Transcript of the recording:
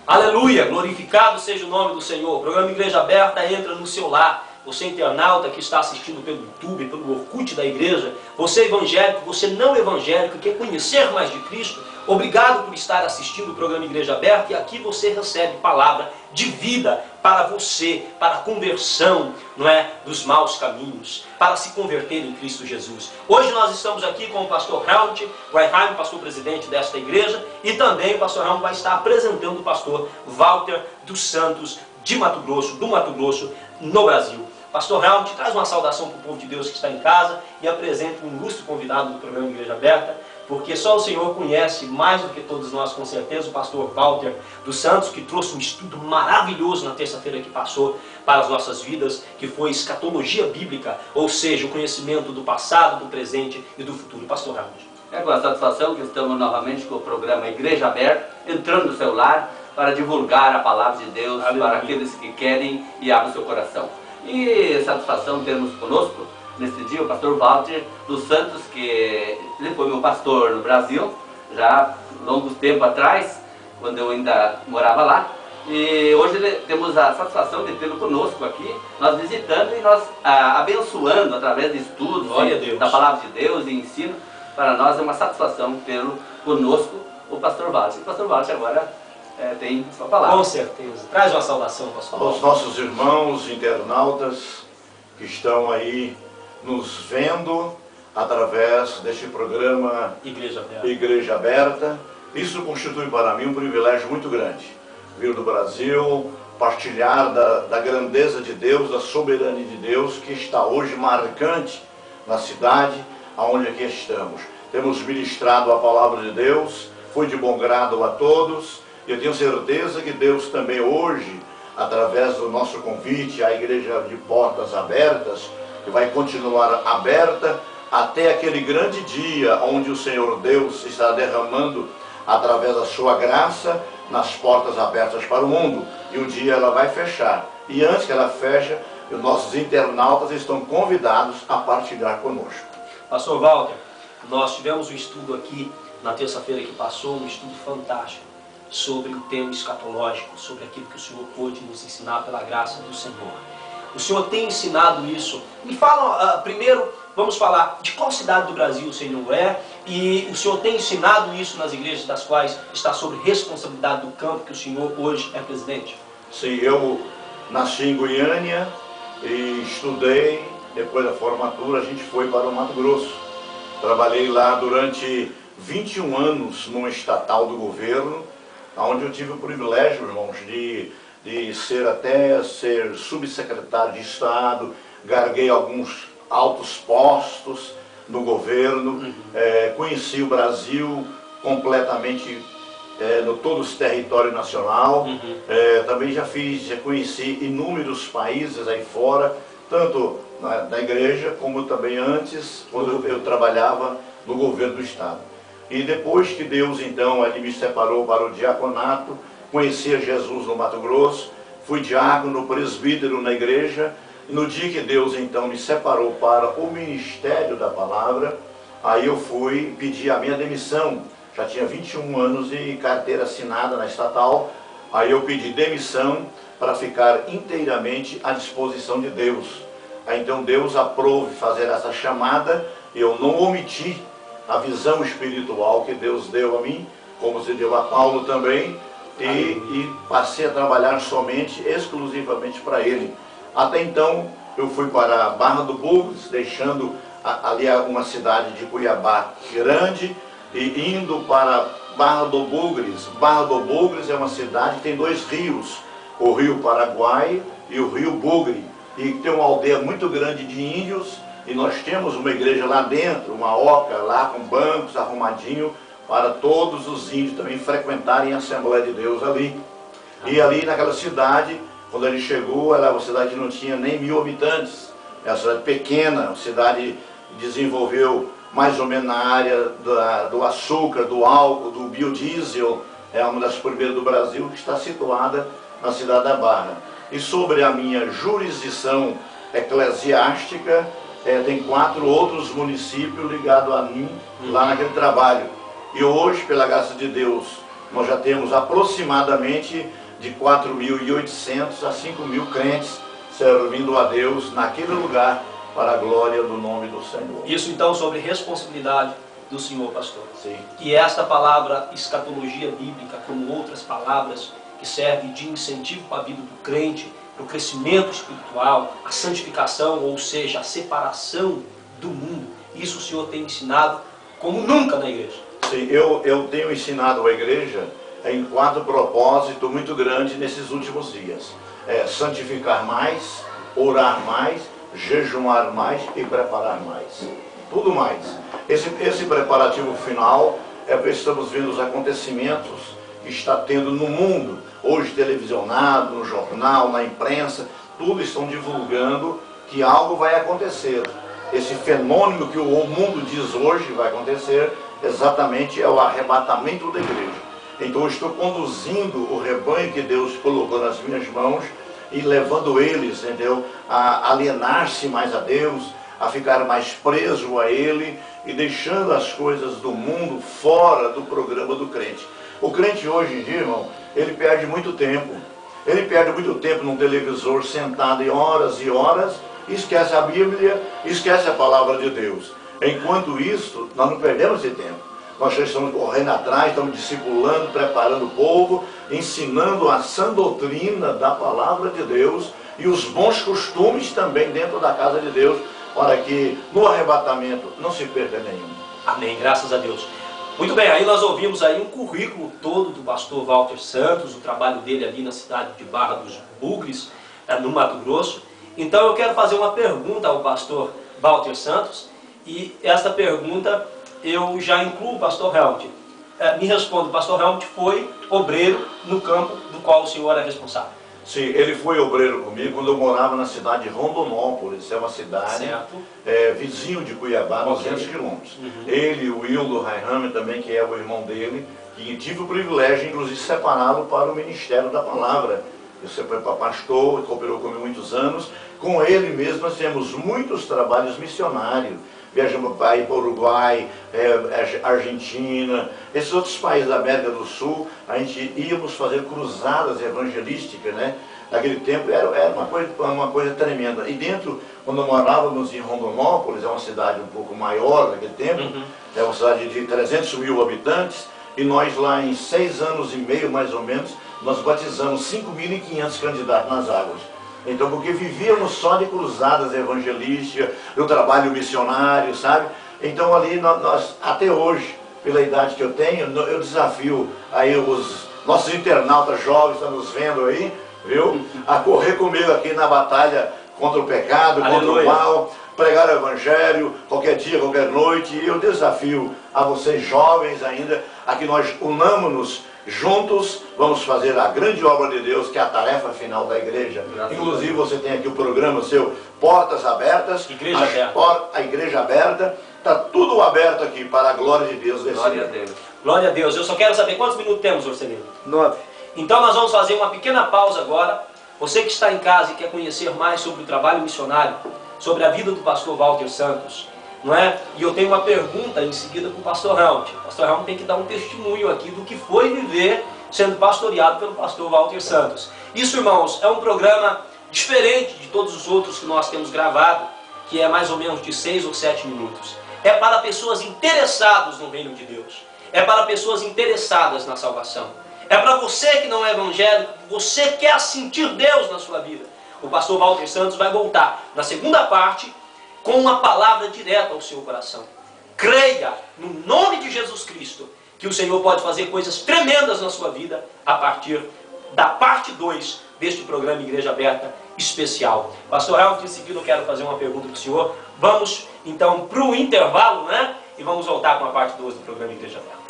Aleluia, glorificado seja o nome do Senhor. O programa Igreja Aberta entra no seu lar. Você internauta que está assistindo pelo YouTube, pelo Orkut da igreja, você evangélico, você não evangélico, quer conhecer mais de Cristo, obrigado por estar assistindo o programa Igreja Aberta, e aqui você recebe palavra de vida para você, para a conversão, não é, dos maus caminhos, para se converter em Cristo Jesus. Hoje nós estamos aqui com o pastor Helmut Weinheim, pastor presidente desta igreja, e também o pastor Helmut vai estar apresentando o pastor Walter dos Santos, de Mato Grosso, do Mato Grosso, no Brasil. Pastor Helmut, traz uma saudação para o povo de Deus que está em casa e apresenta um ilustre convidado do programa Igreja Aberta, porque só o Senhor conhece, mais do que todos nós, com certeza, o pastor Walter dos Santos, que trouxe um estudo maravilhoso na terça-feira que passou para as nossas vidas, que foi escatologia bíblica, ou seja, o conhecimento do passado, do presente e do futuro. Pastor Helmut. É com a satisfação que estamos novamente com o programa Igreja Aberta, entrando no seu lar para divulgar a palavra de Deus. Aleluia. Para aqueles que querem e abrem o seu coração. E satisfação termos conosco nesse dia o pastor Walter dos Santos, que ele foi meu pastor no Brasil, já longo tempo atrás, quando eu ainda morava lá. E hoje temos a satisfação de tê-lo conosco aqui, nós visitando e nós abençoando através de estudos da palavra de Deus e ensino. Para nós é uma satisfação tê-lo conosco, o pastor Walter. O pastor Walter agora tem sua palavra. Com certeza. Traz uma saudação, pastor. Aos nossos irmãos internautas que estão aí nos vendo através deste programa Igreja Aberta. Isso constitui para mim um privilégio muito grande. Vir do Brasil, partilhar da grandeza de Deus, da soberania de Deus, que está hoje marcante na cidade aonde aqui estamos. Temos ministrado a palavra de Deus, foi de bom grado a todos. Eu tenho certeza que Deus também hoje, através do nosso convite à Igreja de Portas Abertas, que vai continuar aberta até aquele grande dia onde o Senhor Deus está derramando, através da sua graça, nas portas abertas para o mundo. E um dia ela vai fechar. E antes que ela feche, os nossos internautas estão convidados a partilhar conosco. Pastor Walter, nós tivemos um estudo aqui na terça-feira que passou, um estudo fantástico sobre o tema escatológico, sobre aquilo que o Senhor pôde nos ensinar pela graça do Senhor. O Senhor tem ensinado isso. Me fala, primeiro, vamos falar de qual cidade do Brasil o Senhor é, e o Senhor tem ensinado isso nas igrejas das quais está sob responsabilidade do campo que o Senhor hoje é presidente? Sim, eu nasci em Goiânia e estudei, depois da formatura a gente foi para o Mato Grosso. Trabalhei lá durante 21 anos num estatal do governo, onde eu tive o privilégio, irmãos, de ser subsecretário de Estado, garguei alguns altos postos no governo, conheci o Brasil completamente no todo o território nacional, também já conheci inúmeros países aí fora, tanto na igreja como também antes, quando eu trabalhava no governo do Estado. E depois que Deus, então, ele me separou para o diaconato, conheci Jesus no Mato Grosso, fui diácono, presbítero na igreja, e no dia que Deus, então, me separou para o ministério da palavra, aí eu fui pedir a minha demissão. Já tinha 21 anos e carteira assinada na estatal, aí eu pedi demissão para ficar inteiramente à disposição de Deus. Aí então Deus aprove fazer essa chamada, eu não omiti a visão espiritual que Deus deu a mim, como se deu a Paulo também, e passei a trabalhar somente, exclusivamente para Ele. Até então, eu fui para a Barra do Bugres, deixando ali uma cidade de Cuiabá grande, e indo para Barra do Bugres. Barra do Bugres é uma cidade que tem dois rios, o Rio Paraguai e o Rio Bugre, e tem uma aldeia muito grande de índios, e nós temos uma igreja lá dentro, uma oca lá com bancos arrumadinho, para todos os índios também frequentarem a Assembleia de Deus ali. E ali naquela cidade, quando ele chegou, era uma cidade que não tinha nem 1000 habitantes. É uma cidade pequena, uma cidade que desenvolveu mais ou menos na área do açúcar, do álcool, do biodiesel. É uma das primeiras do Brasil, que está situada na cidade da Barra. E sobre a minha jurisdição eclesiástica, tem 4 outros municípios ligados a mim lá naquele trabalho. E hoje, pela graça de Deus, nós já temos aproximadamente de 4.800 a 5.000 crentes servindo a Deus naquele lugar para a glória do nome do Senhor. Isso então sobre responsabilidade do senhor, pastor. Sim. E esta palavra escatologia bíblica, como outras palavras que servem de incentivo para a vida do crente, para o crescimento espiritual, a santificação, ou seja, a separação do mundo, isso o senhor tem ensinado como nunca na igreja. Sim, eu tenho ensinado a igreja em 4 propósitos muito grandes nesses últimos dias. Santificar mais, orar mais, jejuar mais e preparar mais. Tudo mais. Esse preparativo final é porque estamos vendo os acontecimentos que está tendo no mundo, hoje televisionado, no jornal, na imprensa, tudo estão divulgando que algo vai acontecer. Esse fenômeno que o mundo diz hoje vai acontecer, exatamente é o arrebatamento da igreja. Então eu estou conduzindo o rebanho que Deus colocou nas minhas mãos e levando eles, entendeu, a alienar-se mais a Deus, a ficar mais preso a Ele e deixando as coisas do mundo fora do programa do crente. O crente hoje em dia, irmão, ele perde muito tempo. Ele perde muito tempo num televisor sentado em horas e horas, esquece a Bíblia, esquece a palavra de Deus. Enquanto isso, nós não perdemos esse tempo. Nós já estamos correndo atrás, estamos discipulando, preparando o povo, ensinando a sã doutrina da palavra de Deus e os bons costumes também dentro da casa de Deus, para que no arrebatamento não se perca nenhum. Amém, graças a Deus. Muito bem, aí nós ouvimos aí um currículo todo do pastor Walter Santos, o trabalho dele ali na cidade de Barra dos Bugres, no Mato Grosso. Então eu quero fazer uma pergunta ao pastor Walter Santos, e esta pergunta eu já incluo o pastor Helmut. Me responde, o pastor Helmut foi obreiro no campo do qual o senhor é responsável. Sim, ele foi obreiro comigo quando eu morava na cidade de Rondonópolis, é uma cidade vizinho de Cuiabá, 200 quilômetros. Ele, o Wildo Raihame também, que é o irmão dele, e tive o privilégio, inclusive, de separá-lo para o ministério da palavra. Ele foi para pastor, cooperou comigo muitos anos. Com ele mesmo nós temos muitos trabalhos missionários. Viajamos para o Uruguai, Argentina, esses outros países da América do Sul, a gente íamos fazer cruzadas evangelísticas, né? Naquele tempo era uma coisa tremenda. E dentro, quando morávamos em Rondonópolis, é uma cidade um pouco maior naquele tempo, é uma cidade de 300.000 habitantes, e nós lá em 6 anos e meio, mais ou menos, nós batizamos 5.500 candidatos nas águas. Então, porque vivíamos só de cruzadas evangelísticas, do trabalho missionário, sabe? Então ali nós, até hoje, pela idade que eu tenho, eu desafio aí os nossos internautas jovens que estão nos vendo aí, viu? A correr comigo aqui na batalha contra o pecado, contra o mal, pregar o evangelho, qualquer dia, qualquer noite. E eu desafio a vocês jovens ainda, a que nós unamos-nos juntos, vamos fazer a grande obra de Deus, que é a tarefa final da igreja. Inclusive você tem aqui o programa seu Portas Abertas, Igreja Aberta. A Igreja Aberta, está tudo aberto aqui para a glória de Deus. Glória a Deus. Glória a Deus. Eu só quero saber quantos minutos temos, Orcelino? 9. Então nós vamos fazer uma pequena pausa agora. Você que está em casa e quer conhecer mais sobre o trabalho missionário, sobre a vida do pastor Walter Santos, não é? E eu tenho uma pergunta em seguida para o pastor Helmut. O pastor Helmut tem que dar um testemunho aqui do que foi viver sendo pastoreado pelo pastor Walter Santos. Isso, irmãos, é um programa diferente de todos os outros que nós temos gravado, que é mais ou menos de 6 ou 7 minutos. É para pessoas interessadas no reino de Deus. É para pessoas interessadas na salvação. É para você que não é evangélico, você quer sentir Deus na sua vida. O pastor Walter Santos vai voltar na segunda parte com uma palavra direta ao seu coração. Creia no nome de Jesus Cristo que o Senhor pode fazer coisas tremendas na sua vida a partir da parte 2 deste programa Igreja Aberta especial. Pastor Helmut, em seguida eu quero fazer uma pergunta para o senhor. Vamos então para o intervalo, né? E vamos voltar com a parte 2 do programa Igreja Aberta.